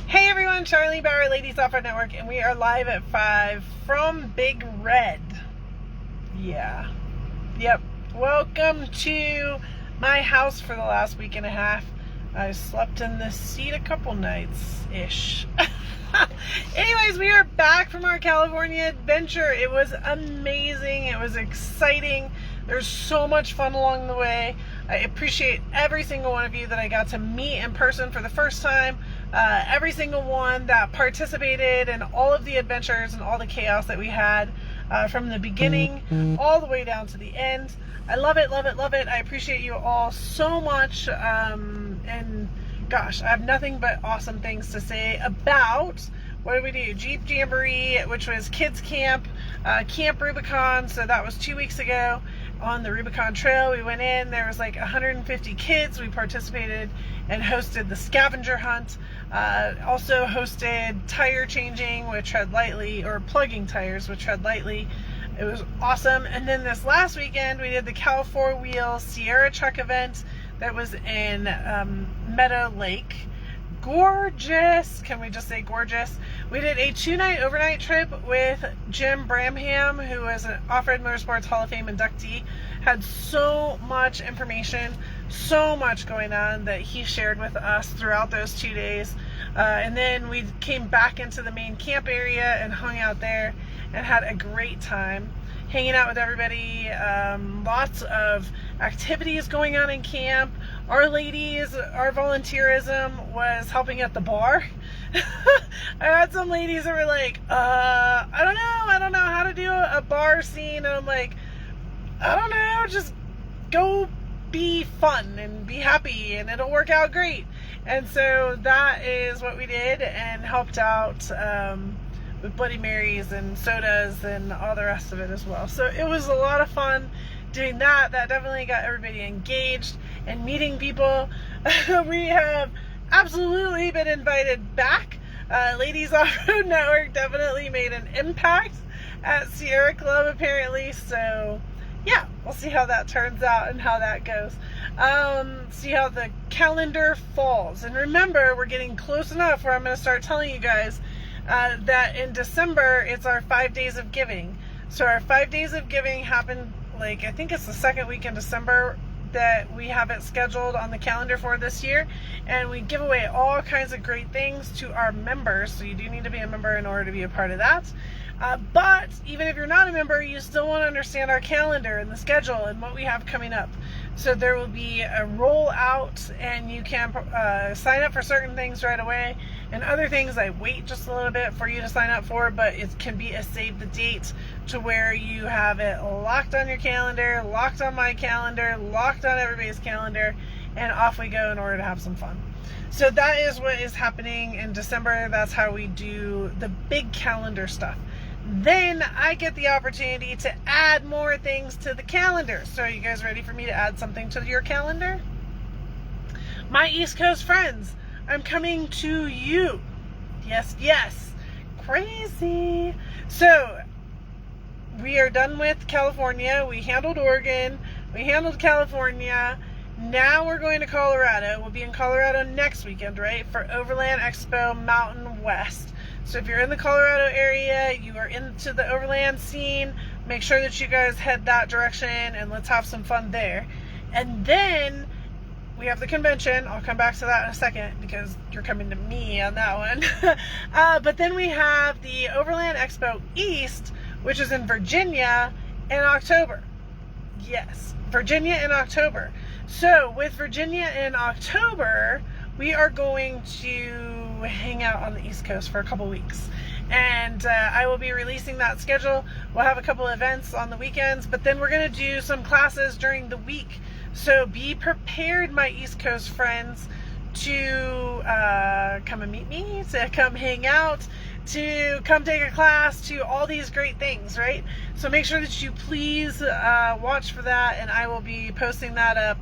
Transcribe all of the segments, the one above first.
Hey everyone, Charlie Bauer, Ladies Off-Road Network, and we are live at 5 from Big Red. Yeah. Yep. Welcome to my house for the last week and a half. I slept in this seat a couple nights-ish. Anyways, we are back from our California adventure. It was amazing. It was exciting. There's so much fun along the way. I appreciate every single one of you that I got to meet in person for the first time. Every single one that participated in all of the adventures and all the chaos that we had from the beginning all the way down to the end. I love it, love it, love it. I appreciate you all so much. And gosh, I have nothing but awesome things to say about, what did we do? Jeep Jamboree, which was kids camp, Camp Rubicon. So that was 2 weeks ago on the Rubicon Trail. We went in, there was like 150 kids. We participated and hosted the scavenger hunt. Also hosted tire changing with Tread Lightly, or plugging tires with Tread Lightly. It was awesome. And then this last weekend, we did the Cal 4-Wheel Sierra Truck event that was in Meadow Lake. Gorgeous. Can we just say gorgeous? We did a 2-night overnight trip with Jim Bramham, who is an Off-Road Motorsports Hall of Fame inductee. Had so much information, so much going on that he shared with us throughout those 2 days. And then we came back into the main camp area and hung out there and had a great time hanging out with everybody. Lots of activities going on in camp. Our ladies, our volunteerism was helping at the bar. I had some ladies that were like, I don't know how to do a bar scene. And I'm like, I don't know, just go be fun and be happy and it'll work out great. And so that is what we did, and helped out with Bloody Marys and sodas and all the rest of it as well. So it was a lot of fun doing that. That definitely got everybody engaged and meeting people. We have absolutely been invited back. Ladies Off-Road Network definitely made an impact at Sierra Club apparently. So yeah, we'll see how that turns out and how that goes. See how the calendar falls. And remember, we're getting close enough where I'm going to start telling you guys that in December, it's our 5 days of giving. So our 5 days of giving happen, like, I think it's the second week in December that we have it scheduled on the calendar for this year. And we give away all kinds of great things to our members. So you do need to be a member in order to be a part of that. But even if you're not a member, you still want to understand our calendar and the schedule and what we have coming up. So there will be a rollout, and you can sign up for certain things right away, and other things I wait just a little bit for you to sign up for, but it can be a save the date to where you have it locked on your calendar, locked on my calendar, locked on everybody's calendar, and off we go in order to have some fun. So that is what is happening in December. That's how we do the big calendar stuff. Then I get the opportunity to add more things to the calendar. So are you guys ready for me to add something to your calendar? My East Coast friends, I'm coming to you. Yes, yes. Crazy. So we are done with California. We handled Oregon. We handled California. Now we're going to Colorado. We'll be in Colorado next weekend, right? For Overland Expo Mountain West. So if you're in the Colorado area, you are into the overland scene, make sure that you guys head that direction and let's have some fun there. And then we have the convention. I'll come back to that in a second because you're coming to me on that one. But then we have the Overland Expo East, which is in Virginia in October. Yes, Virginia in October. So with Virginia in October, we are going to hang out on the East Coast for a couple weeks. And I will be releasing that schedule. We'll have a couple events on the weekends, but then we're going to do some classes during the week. So be prepared, my East Coast friends, to come and meet me, to come hang out, to come take a class, to all these great things, right? So make sure that you please watch for that, and I will be posting that up.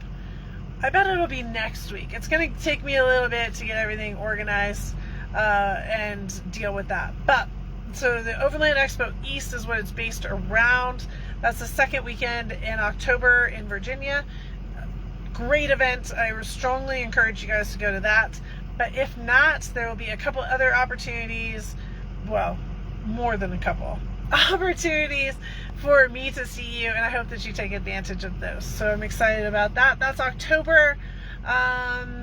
I bet it'll be next week. It's going to take me a little bit to get everything organized and deal with that. But, so the Overland Expo East is what it's based around. That's the second weekend in October in Virginia. Great event. I strongly encourage you guys to go to that. But if not, there will be a couple other opportunities, well, more than a couple opportunities for me to see you, and I hope that you take advantage of those. So I'm excited about that. That's October.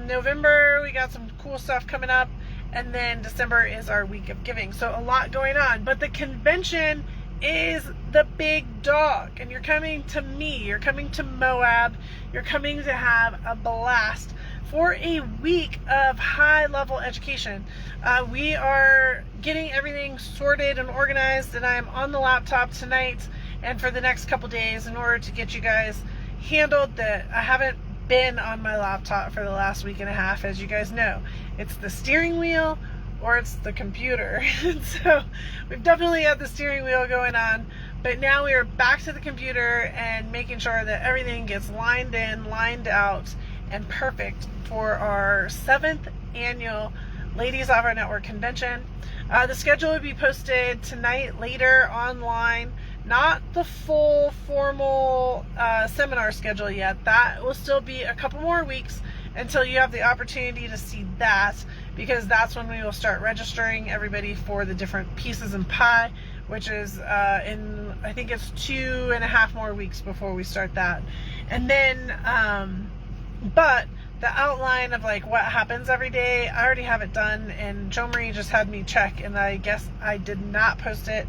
November, we got some cool stuff coming up, and then December is our week of giving. So a lot going on, but the convention is the big dog, and you're coming to me, you're coming to Moab, you're coming to have a blast for a week of high-level education. We are getting everything sorted and organized, and I am on the laptop tonight and for the next couple days in order to get you guys handled. That I haven't been on my laptop for the last week and a half, as you guys know. It's the steering wheel or it's the computer. So we've definitely had the steering wheel going on, but now we are back to the computer and making sure that everything gets lined in, lined out, and perfect for our 7th annual Ladies Off-Road Network convention. The schedule will be posted tonight, later online. Not the full formal seminar schedule yet. That will still be a couple more weeks until you have the opportunity to see that, because that's when we will start registering everybody for the different pieces and pie, which is in, I think it's 2.5 more weeks before we start that. And then but the outline of like what happens every day, I already have it done, and Jo Marie just had me check, and I guess I did not post it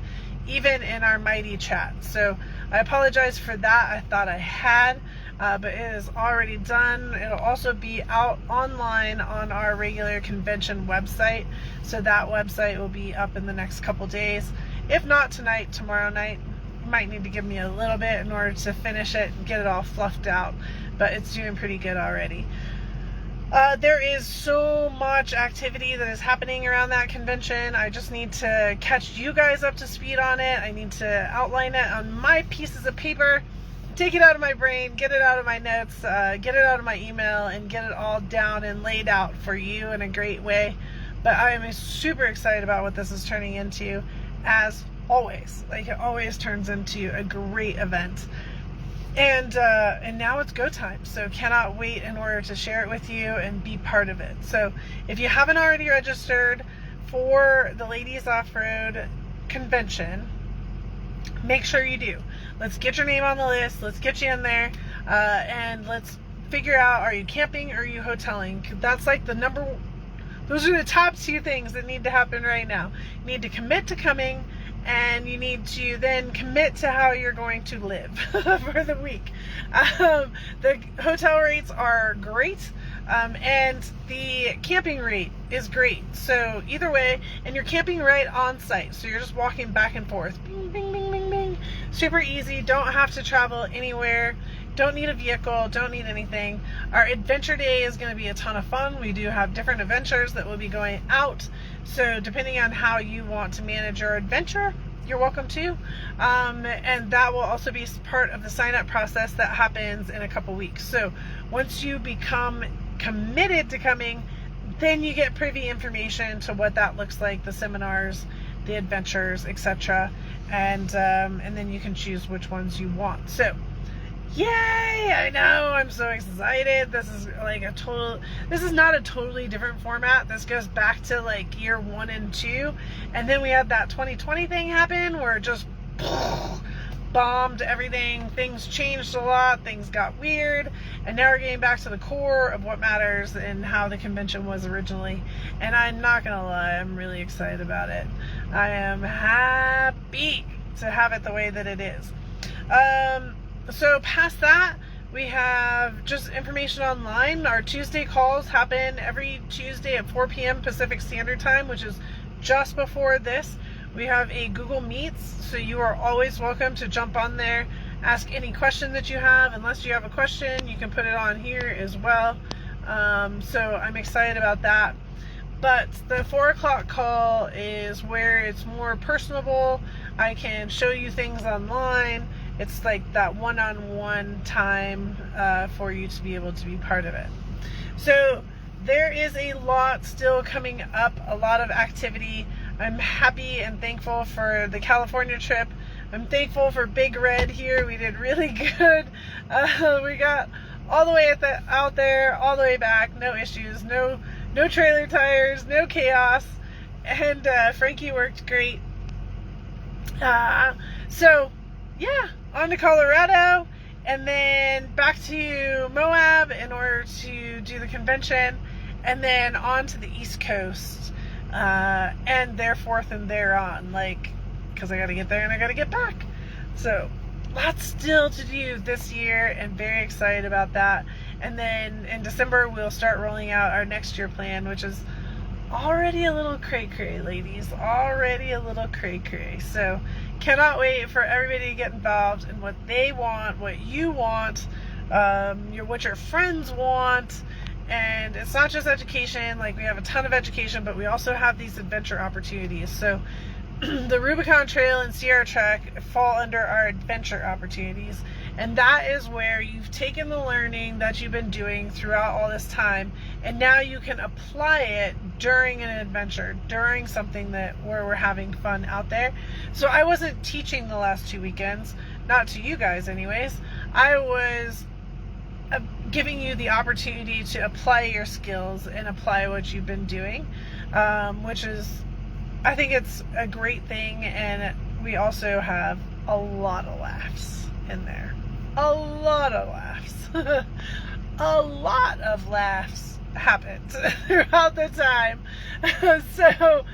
even in our mighty chat. So I apologize for that. I thought I had, but it is already done. It'll also be out online on our regular convention website. So that website will be up in the next couple days. If not tonight, tomorrow night. You might need to give me a little bit in order to finish it and get it all fluffed out, but it's doing pretty good already. There is so much activity that is happening around that convention. I just need to catch you guys up to speed on it. I need to outline it on my pieces of paper, take it out of my brain, get it out of my notes, get it out of my email, and get it all down and laid out for you in a great way. But I am super excited about what this is turning into, as always. Like, it always turns into a great event. And now it's go time, so cannot wait in order to share it with you and be part of it. So if you haven't already registered for the Ladies Off-Road convention, make sure you do. Let's get your name on the list, let's get you in there, and let's figure out, are you camping or are you hoteling? That's like those are the top 2 things that need to happen right now. You need to commit to coming, and you need to then commit to how you're going to live for the week. The hotel rates are great, and the camping rate is great. So either way, and you're camping right on site, so you're just walking back and forth. Bing, bing, bing, bing, bing. Super easy, don't have to travel anywhere, don't need a vehicle, don't need anything. Our adventure day is going to be a ton of fun. We do have different adventures that will be going out, so depending on how you want to manage your adventure, you're welcome to. And that will also be part of the sign-up process that happens in a couple weeks. So once you become committed to coming, then you get privy information to what that looks like, the seminars, the adventures, etc. And then you can choose which ones you want. So yay! I know, I'm so excited. This is like this is not a totally different format. This goes back to like year 1 and 2. And then we had that 2020 thing happen where it just bombed everything. Things changed a lot. Things got weird. And now we're getting back to the core of what matters and how the convention was originally. And I'm not going to lie, I'm really excited about it. I am happy to have it the way that it is. So past that, we have just information online. Our Tuesday calls happen every Tuesday at 4 p.m. Pacific Standard Time, which is just before this. We have a Google Meets, so you are always welcome to jump on there, ask any question that you have. Unless you have a question, you can put it on here as well. So I'm excited about that. But the 4 o'clock call is where it's more personable. I can show you things online. It's like that one-on-one time for you to be able to be part of it. So there is a lot still coming up, a lot of activity. I'm happy and thankful for the California trip. I'm thankful for Big Red here. We did really good. We got all the way out there, all the way back. No issues, no no trailer tires, no chaos, and Frankie worked great. So yeah, on to Colorado, and then back to Moab in order to do the convention, and then on to the East Coast, and thereforth and thereon, like, because I got to get there and I got to get back. So lots still to do this year, and very excited about that. And then in December we'll start rolling out our next year plan, which is already a little cray-cray, ladies. Already a little cray-cray. So cannot wait for everybody to get involved in what they want, what you want, what your friends want. And it's not just education. Like, we have a ton of education, but we also have these adventure opportunities. So the Rubicon Trail and Sierra Trek fall under our adventure opportunities, and that is where you've taken the learning that you've been doing throughout all this time, and now you can apply it during an adventure, during something where we're having fun out there. So I wasn't teaching the last 2 weekends, not to you guys anyways. I was giving you the opportunity to apply your skills and apply what you've been doing, which is, I think it's a great thing. And we also have a lot of laughs in there. A lot of laughs. A lot of laughs happened throughout the time. So,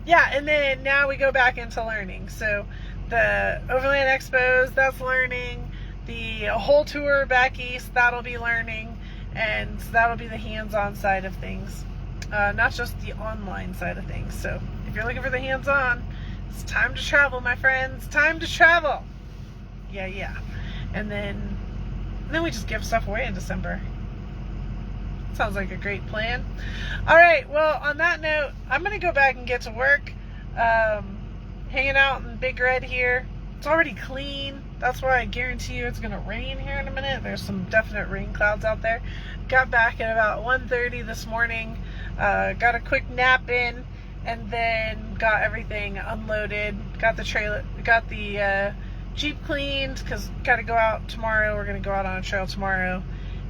yeah, and then now we go back into learning. So the Overland Expos, that's learning. The whole tour back east, that'll be learning. And that'll be the hands-on side of things. Not just the online side of things. So if you're looking for the hands-on, it's time to travel, my friends. Time to travel. Yeah. And then we just give stuff away in December. Sounds like a great plan. All right, well, on that note, I'm going to go back and get to work. Hanging out in Big Red here. It's already clean. That's why I guarantee you it's going to rain here in a minute. There's some definite rain clouds out there. Got back at about 1:30 this morning. Got a quick nap in, and then got everything unloaded. Got the trailer, got the Jeep cleaned, because got to go out tomorrow. We're going to go out on a trail tomorrow.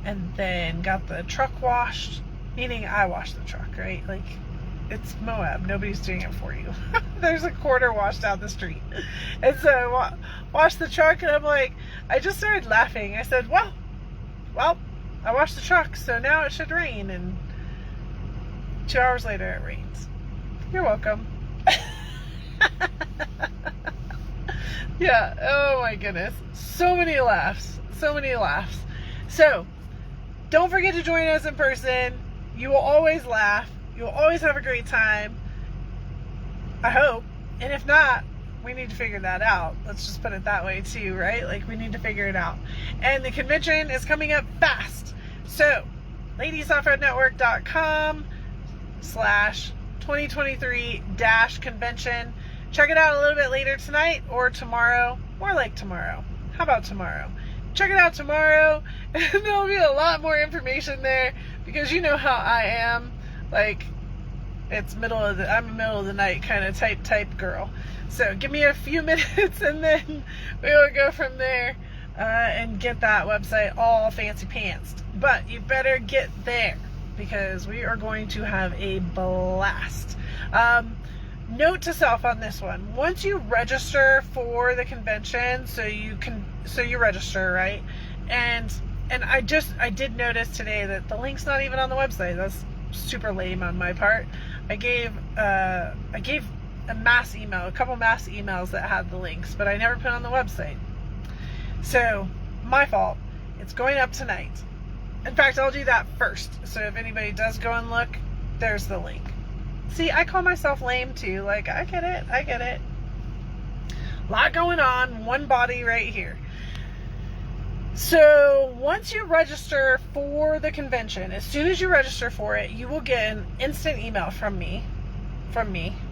And then got the truck washed, meaning I washed the truck, right? Like, it's Moab. Nobody's doing it for you. There's a quarter washed down the street. And so washed the truck, and I'm like, I just started laughing. I said, well, I washed the truck, so now it should rain. And 2 hours later, it rains. You're welcome. Yeah, oh my goodness. So many laughs. So many laughs. So, don't forget to join us in person. You will always laugh. You will always have a great time. I hope. And if not, we need to figure that out. Let's just put it that way too, right? Like, we need to figure it out. And the convention is coming up fast. So, ladiesoffroadnetwork.com/2023-convention. Check it out a little bit later tonight or tomorrow. More like tomorrow. How about tomorrow? Check it out tomorrow, and there'll be a lot more information there, because you know how I am. Like, it's I'm a middle of the night kind of type girl. So give me a few minutes, and then we will go from there and get that website all fancy pantsed. But you better get there, because we are going to have a blast. Note to self on this one: once you register for the convention, so you register, right? And I did notice today that the link's not even on the website. That's super lame on my part. I gave a mass email, a couple mass emails that had the links, but I never put on the website. So, my fault. It's going up tonight. In fact, I'll do that first. So if anybody does go and look, there's the link. See, I call myself lame too. Like, I get it. A lot going on, one body right here. So once you register for the convention, as soon as you register for it, you will get an instant email from me,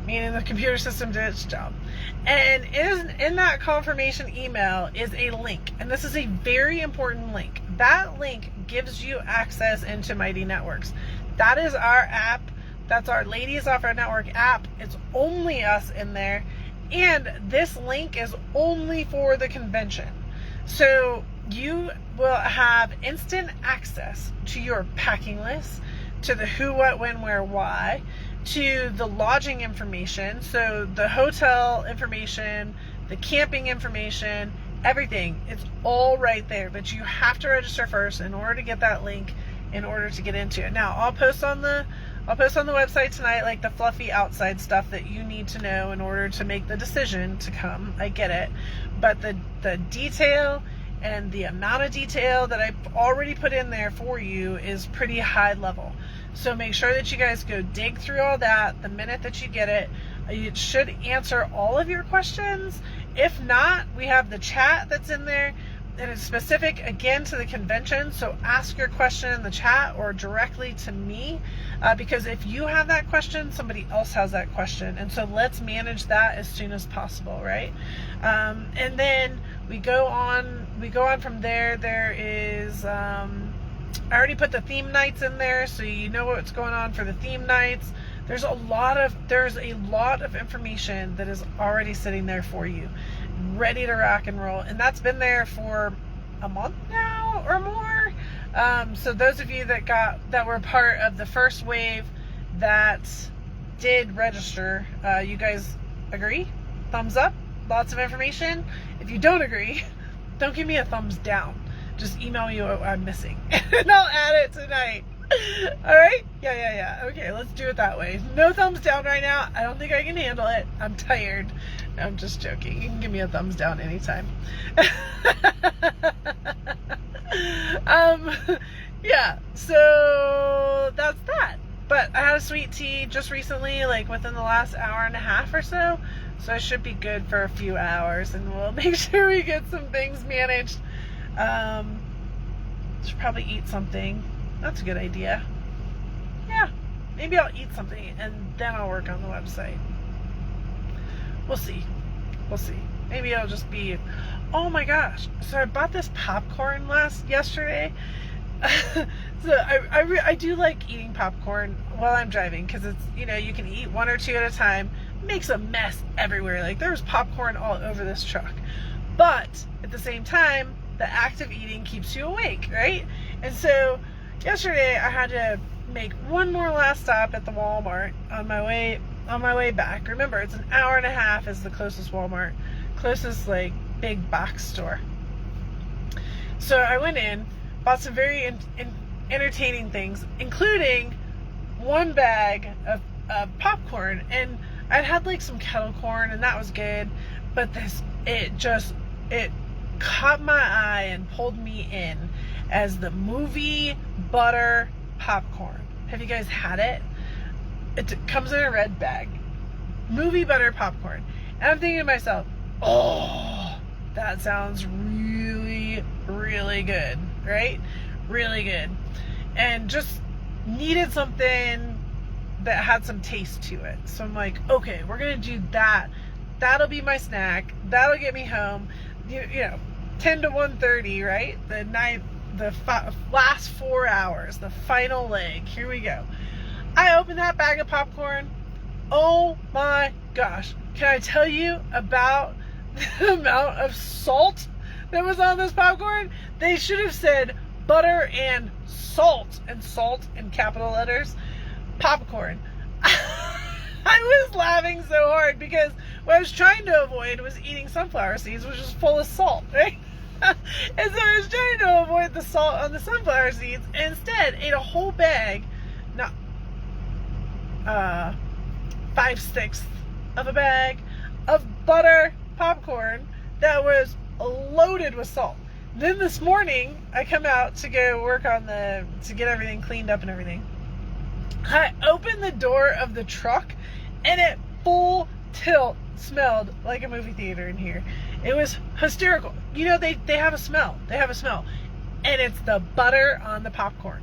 meaning the computer system did its job. And in that confirmation email is a link, and this is a very important link. That link gives you access into Mighty Networks. That is our app. That's our Ladies Off-Road Network app. It's only us in there. And this link is only for the convention. So you will have instant access to your packing list, to the who, what, when, where, why, to the lodging information, so the hotel information, the camping information, everything. It's all right there, but you have to register first in order to get that link, in order to get into it. Now, I'll post on the website tonight, like the fluffy outside stuff that you need to know in order to make the decision to come. I get it. But the detail and the amount of detail that I've already put in there for you is pretty high level. So make sure that you guys go dig through all that the minute that you get it. It should answer all of your questions. If not, we have the chat that's in there, and it's specific again to the convention, so ask your question in the chat or directly to me, because if you have that question, somebody else has that question, and so let's manage that as soon as possible, right? And then we go on from there. There is I already put the theme nights in there, so you know what's going on for the theme nights. There's a lot of information that is already sitting there for you, ready to rock and roll, and that's been there for a month now or more. So those of you that were part of the first wave that did register, you guys agree? Thumbs up. Lots of information. If you don't agree, don't give me a thumbs down. Just email me what I'm missing, and I'll add it tonight. All right? Yeah. Okay, let's do it that way. No thumbs down right now. I don't think I can handle it. I'm tired. I'm just joking. You can give me a thumbs down anytime. Yeah, so that's that. But I had a sweet tea just recently, like within the last hour and a half or so I should be good for a few hours, and we'll make sure we get some things managed. Should probably eat something. That's a good idea. Yeah, maybe I'll eat something and then I'll work on the website. We'll see. Maybe it'll just be, oh my gosh, so I bought this popcorn yesterday. So I do like eating popcorn while I'm driving, because it's, you can eat one or two at a time. It makes a mess everywhere. Like, there's popcorn all over this truck. But at the same time, the act of eating keeps you awake, right? And so yesterday I had to make one more last stop at the Walmart on my way back. Remember, it's an hour and a half is the closest Walmart, closest like big box store. So I went in, bought some very entertaining things, including one bag of popcorn, and I'd had like some kettle corn, and that was good, but it caught my eye and pulled me in as the movie butter popcorn. Have you guys had it? It comes in a red bag. Movie butter popcorn. And I'm thinking to myself, oh, that sounds really, really good, right? Really good. And just needed something that had some taste to it. So I'm like, okay, we're going to do that. That'll be my snack. That'll get me home. 10 to 1:30, right? The last 4 hours, the final leg. Here we go. I opened that bag of popcorn. Oh my gosh. Can I tell you about the amount of salt that was on this popcorn? They should have said butter and salt in capital letters. Popcorn. I was laughing so hard because what I was trying to avoid was eating sunflower seeds, which is full of salt, right? And so I was trying to avoid the salt on the sunflower seeds, and instead ate a whole bag, not 5/6 of a bag of butter popcorn that was loaded with salt. Then this morning I come out to go work on to get everything cleaned up and everything. I opened the door of the truck, and it full tilt smelled like a movie theater in here. It was hysterical. They have a smell. They have a smell. And it's the butter on the popcorn.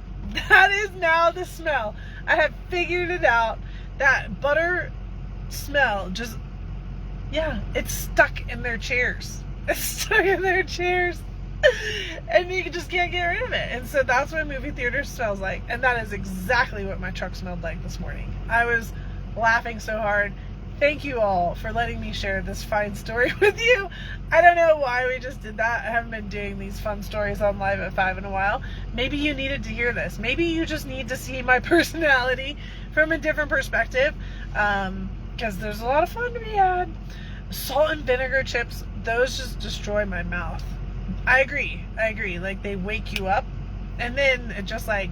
That is now the smell. I have figured it out. That butter smell just, it's stuck in their chairs. It's stuck in their chairs. And you just can't get rid of it. And so that's what movie theater smells like. And that is exactly what my truck smelled like this morning. I was laughing so hard. Thank you all for letting me share this fine story with you. I don't know why we just did that. I haven't been doing these fun stories on Live at 5 in a while. Maybe you needed to hear this. Maybe you just need to see my personality from a different perspective, because there's a lot of fun to be had. Salt and vinegar chips, those just destroy my mouth. I agree. Like, they wake you up, and then it just like,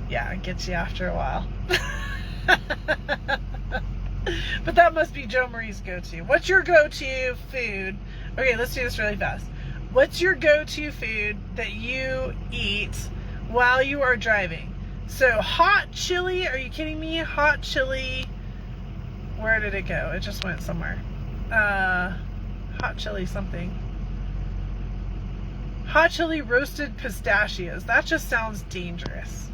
yeah, it gets you after a while. But that must be Jo Marie's go-to. What's your go-to food? Okay, let's do this really fast. What's your go-to food that you eat while you are driving? So, hot chili, are you kidding me? Hot chili, where did it go? It just went somewhere. Hot chili something. Hot chili roasted pistachios. That just sounds dangerous.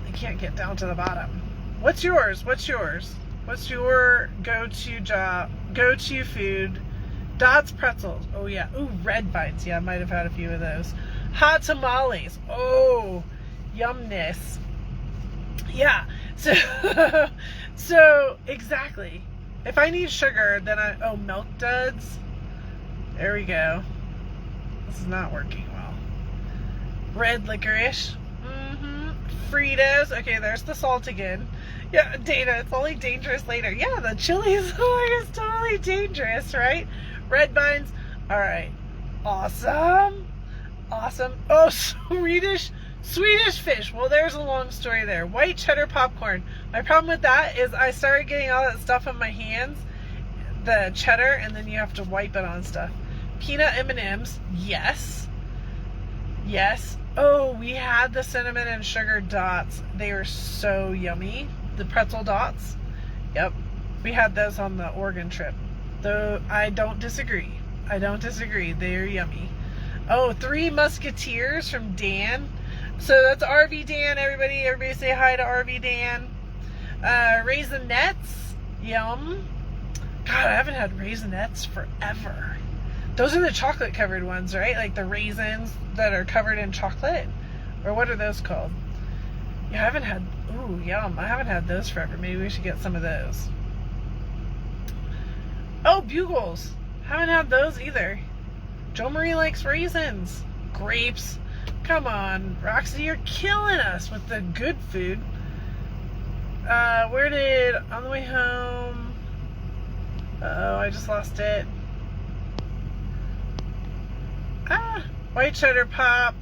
I can't get down to the bottom. What's yours? What's your go-to food? Dot's pretzels. Oh yeah. Ooh, Red Vines. Yeah, I might have had a few of those. Hot tamales. Oh, yumness. Yeah. So exactly. If I need sugar, then Milk Duds. There we go. This is not working well. Red licorice. Fritos. Okay, there's the salt again. Yeah, Dana, it's only dangerous later. Yeah, the chili is totally dangerous, right? Red Vines. All right. Awesome. Oh, Swedish fish. Well, there's a long story there. White cheddar popcorn. My problem with that is I started getting all that stuff on my hands, the cheddar, and then you have to wipe it on stuff. Peanut M&Ms. Yes. Oh, we had the cinnamon and sugar dots. They were so yummy. The pretzel dots. Yep. We had those on the Oregon trip. Though I don't disagree. They're yummy. Oh, Three Musketeers from Dan. So that's RV Dan, everybody. Everybody say hi to RV Dan. Raisinets. Yum. God, I haven't had Raisinets forever. Those are the chocolate covered ones, right? Like the raisins that are covered in chocolate? Or what are those called? Yeah, I haven't had, ooh, yum. I haven't had those forever. Maybe we should get some of those. Oh, Bugles. Haven't had those either. Jo Marie likes raisins. Grapes. Come on, Roxy, you're killing us with the good food. On the way home. Uh-oh, I just lost it. White cheddar pop.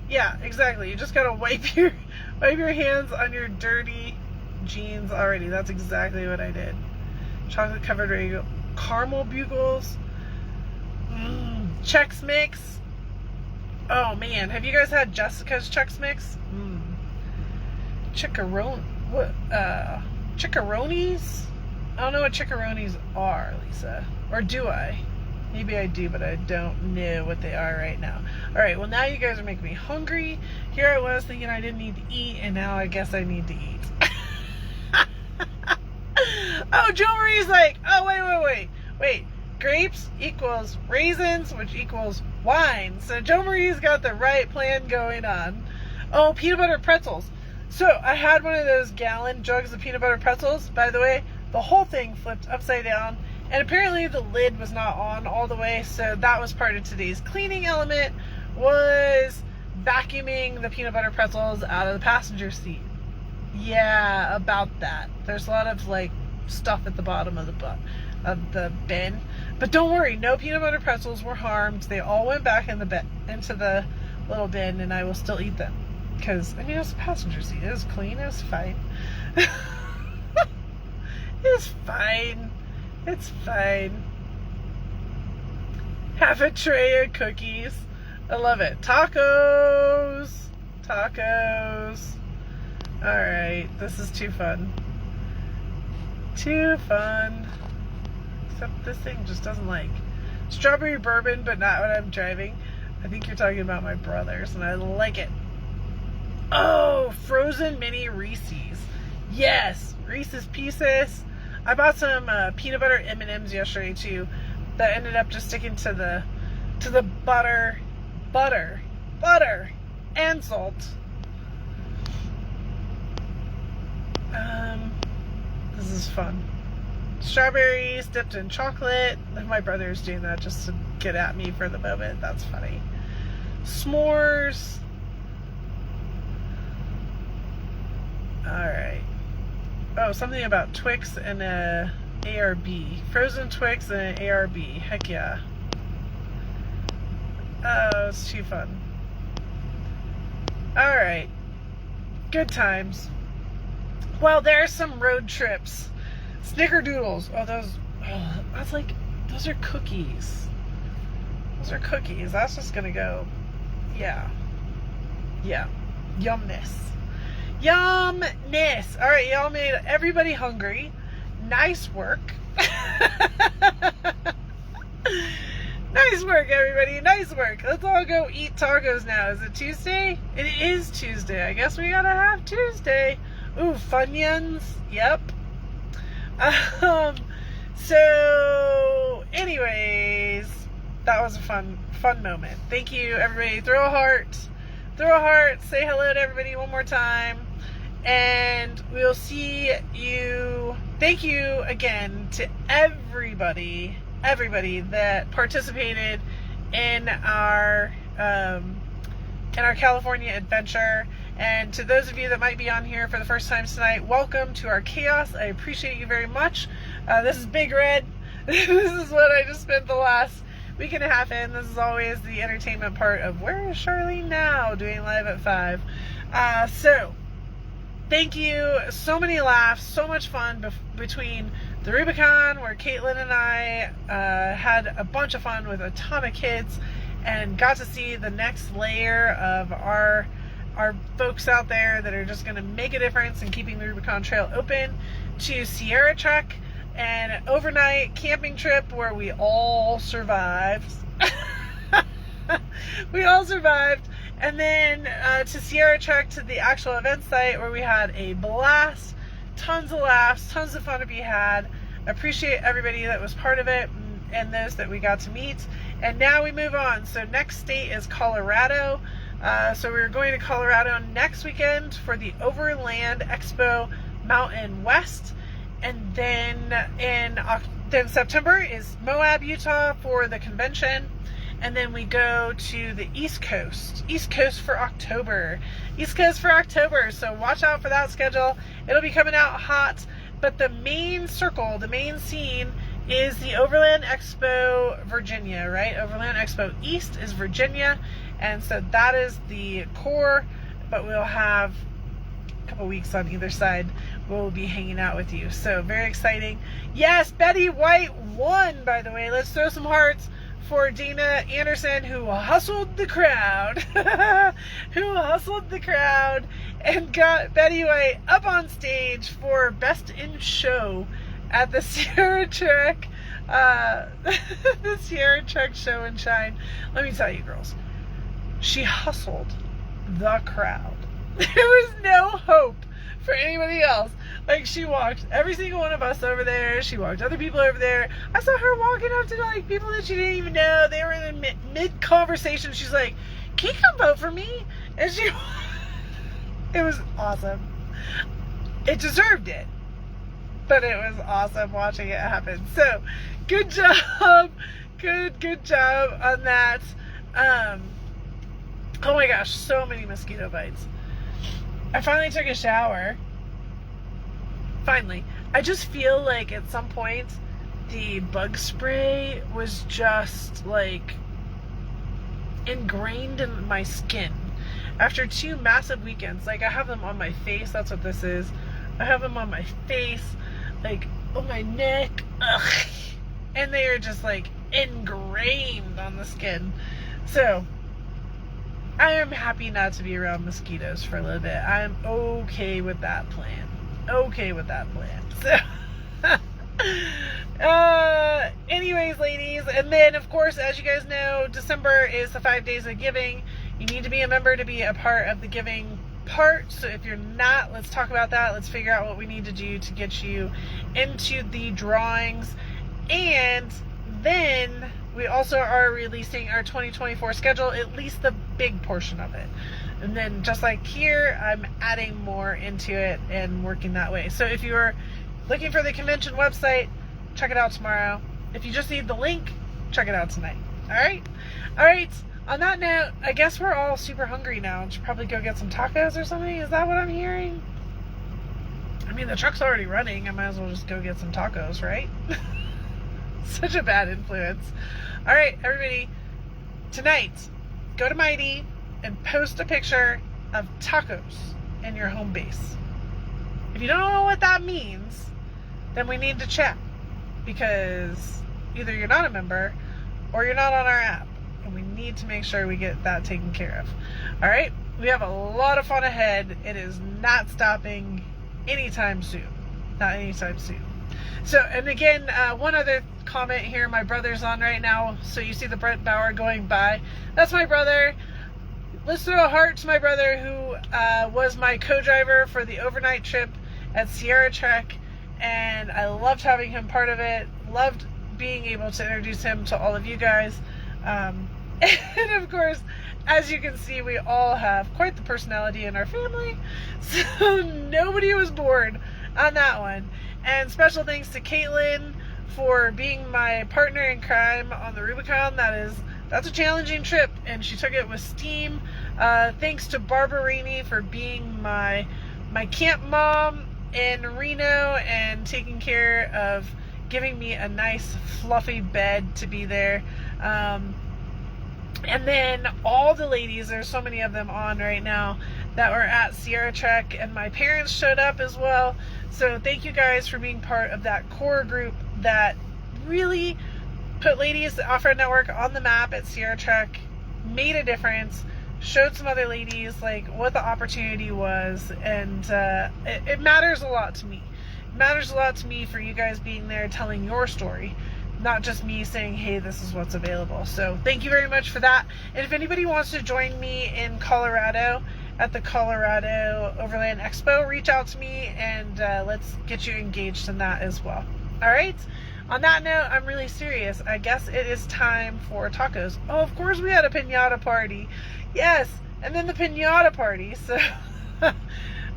Yeah, exactly. You just gotta wipe your hands on your dirty jeans already. That's exactly what I did. Chocolate covered caramel Bugles. Chex Mix. Oh man, have you guys had Jessica's Chex Mix? Chickaroonies? I don't know what chickaroonies are, Lisa. Or do I? Maybe I do, but I don't know what they are right now. Alright, well now you guys are making me hungry. Here I was thinking I didn't need to eat, and now I guess I need to eat. Oh, Jo Marie's like, oh, wait. Grapes equals raisins, which equals wine. So Jo Marie's got the right plan going on. Oh, peanut butter pretzels. So I had one of those gallon jugs of peanut butter pretzels. By the way, the whole thing flipped upside down. And apparently the lid was not on all the way, so that was part of today's cleaning element, was vacuuming the peanut butter pretzels out of the passenger seat. Yeah, about that. There's a lot of like stuff at the bottom of the bin. But don't worry, no peanut butter pretzels were harmed. They all went back into the little bin, and I will still eat them. Because, I mean, it's a passenger seat. It was clean. It was fine. It's fine. Half a tray of cookies. I love it. Tacos. Alright, this is too fun. Except this thing just doesn't like strawberry bourbon, but not when I'm driving. I think you're talking about my brothers, and I like it. Oh, frozen mini Reese's. Yes, Reese's Pieces. I bought some peanut butter M&Ms yesterday too. That ended up just sticking to the butter, and salt. This is fun. Strawberries dipped in chocolate. My brother's doing that just to get at me for the moment. That's funny. S'mores. Alright. Oh, something about Twix and a ARB. Frozen Twix and an ARB. Heck yeah. Oh, it's too fun. Alright. Good times. Well, there's some road trips. Snickerdoodles. Oh, those are cookies. Those are cookies. That's just gonna go. Yeah. Yeah. Yumness. Yumness. Alright, y'all made everybody hungry. Nice work. Nice work, everybody. Nice work. Let's all go eat tacos now. Is it Tuesday? It is Tuesday. I guess we gotta have Tuesday. Ooh, Funyuns. Yep. So, anyways, that was a fun moment. Thank you, everybody. Throw a heart. Say hello to everybody one more time. And we'll see you. Thank you again to everybody that participated in our California adventure. And to those of you that might be on here for the first time tonight, welcome to our chaos. I appreciate you very much. This is Big Red. This is what I just spent the last week and a half in. This is always the entertainment part of Where is Charlene Now? Doing live at 5. So, thank you. So many laughs, so much fun between the Rubicon, where Caitlin and I had a bunch of fun with a ton of kids and got to see the next layer of our folks out there that are just going to make a difference in keeping the Rubicon Trail open, to Sierra Trek, and an overnight camping trip where we all survived. We all survived. And then to Sierra Trek, to the actual event site, where we had a blast. Tons of laughs, tons of fun to be had. Appreciate everybody that was part of it and those that we got to meet. And now we move on. So next state is Colorado. So we're going to Colorado next weekend for the Overland Expo Mountain West. And then then September is Moab, Utah for the convention. And then we go to the East Coast for October. So watch out for that schedule. It'll be coming out hot. But the main circle, the main scene, is the Overland Expo Virginia, right? Overland Expo East is Virginia. And so that is the core. But we'll have a couple weeks on either side. We'll be hanging out with you. So very exciting. Yes, Betty White won, by the way. Let's throw some hearts for Dana Anderson, who hustled the crowd, and got Betty White up on stage for Best in Show at the Sierra Trek, the Sierra Trek Show and Shine. Let me tell you, girls, she hustled the crowd. There was no hope for anybody else. Like, she walked every single one of us over there. She walked other people over there. I saw her walking up to, like, people that she didn't even know. They were in mid-conversation. She's like, can you come vote for me? And she... It was awesome. It deserved it. But it was awesome watching it happen. So, good job. Good job on that. Oh my gosh, so many mosquito bites. I finally took a shower. Finally. I just feel like at some point the bug spray was just like ingrained in my skin. After 2 massive weekends, like I have them on my face, that's what this is. I have them on my face, like on my neck, ugh. And they are just like ingrained on the skin. So I am happy not to be around mosquitoes for a little bit. I'm okay with that plan. So, anyways, ladies, and then, of course, as you guys know, December is the 5 days of giving. You need to be a member to be a part of the giving part. So if you're not, let's talk about that. Let's figure out what we need to do to get you into the drawings. And then we also are releasing our 2024 schedule, at least the big portion of it. And then just like here, I'm adding more into it and working that way. So if you're looking for the convention website, check it out tomorrow. If you just need the link, check it out tonight. All right? All right. On that note, I guess we're all super hungry now and should probably go get some tacos or something. Is that what I'm hearing? I mean, the truck's already running. I might as well just go get some tacos, right? Such a bad influence. All right, everybody. Tonight, go to Mighty and post a picture of tacos in your home base. If you don't know what that means, then we need to chat, because either you're not a member or you're not on our app, and we need to make sure we get that taken care of. All right? We have a lot of fun ahead. It is not stopping anytime soon. Not anytime soon. So, and again, one other comment here. My brother's on right now, so you see the Brent Bauer going by. That's my brother. Let's throw a heart to my brother, who was my co-driver for the overnight trip at Sierra Trek, and I loved having him part of it. Loved being able to introduce him to all of you guys. And of course, as you can see, we all have quite the personality in our family, so nobody was bored on that one. And special thanks to Caitlin for being my partner in crime on the Rubicon. That's a challenging trip, and she took it with steam. Thanks to Barbara Rainey for being my camp mom in Reno and taking care of giving me a nice fluffy bed to be there. And then all the ladies, there's so many of them on right now, that were at Sierra Trek, and my parents showed up as well. So thank you guys for being part of that core group that really put Ladies Off-Road Network on the map at Sierra Trek, made a difference, showed some other ladies like what the opportunity was, and it matters a lot to me. It matters a lot to me for you guys being there telling your story, not just me saying, hey, this is what's available. So thank you very much for that. And if anybody wants to join me in Colorado at the Colorado Overland Expo, reach out to me, and let's get you engaged in that as well. All right? On that note, I'm really serious. I guess it is time for tacos. Oh, of course we had a piñata party. Yes, and then the piñata party. So,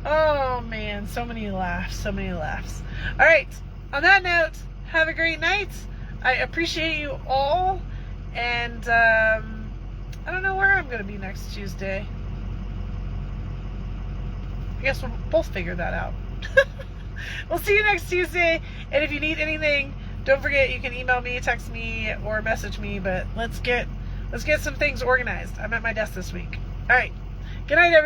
oh man, so many laughs, so many laughs. All right, on that note, have a great night. I appreciate you all, and I don't know where I'm going to be next Tuesday. I guess we'll both figure that out. We'll see you next Tuesday, and if you need anything, don't forget you can email me, text me, or message me, but let's get some things organized. I'm at my desk this week. All right. Good night, everybody.